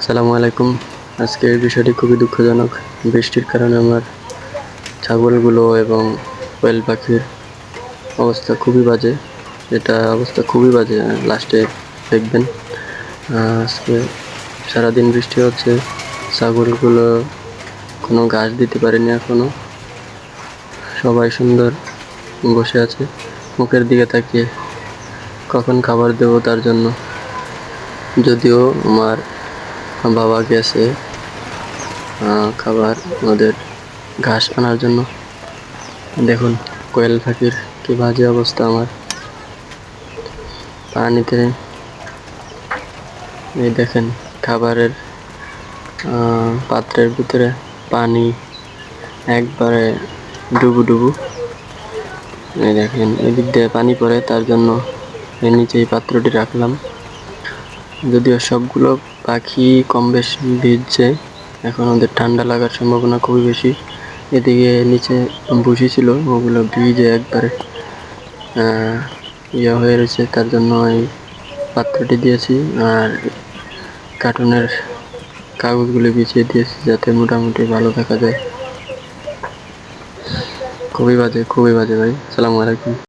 আসসালামু আলাইকুম। আজকের বিষয়টি খুবই দুঃখজনক। বৃষ্টির কারণে আমার ছাগলগুলো এবং কোয়েল পাখির অবস্থা খুবই বাজে। অবস্থা খুবই বাজে, লাস্টে দেখবেন। আজকে সারাদিন বৃষ্টি হচ্ছে, ছাগলগুলো কোনো ঘাস দিতে পারেনি এখনো। সবাই সুন্দর বসে আছে মুখের দিকে তাকিয়ে, কখন খাবার দেবো তার জন্য। যদিও আমার বাবা গেছে খাবার ওদের ঘাস আনার জন্য। দেখুন কোয়েল পাখির কি বাজে অবস্থা। আমার পানিতে এই দেখেন খাবারের পাত্রের ভিতরে পানি একবারে ডুবু। এই দেখেন এদিক দিয়ে পানি পড়ে, তার জন্য এর নিচে এই পাত্রটি রাখলাম। যদিও সবগুলো পাখি কম বেশ ভিজছে, এখন ওদের ঠান্ডা লাগার সম্ভাবনা খুবই বেশি। এদিকে নিচে ভুসি ছিল, ওগুলো ভিজে একবারে ইয়ে হয়ে রয়েছে, তার জন্য এই পাত্রটি দিয়েছি। আর কার্টুনের কাগজগুলো বিছিয়ে দিয়েছি যাতে মোটামুটি ভালো থাকা যায়। খুবই বাজে ভাই। আসসালামু আলাইকুম।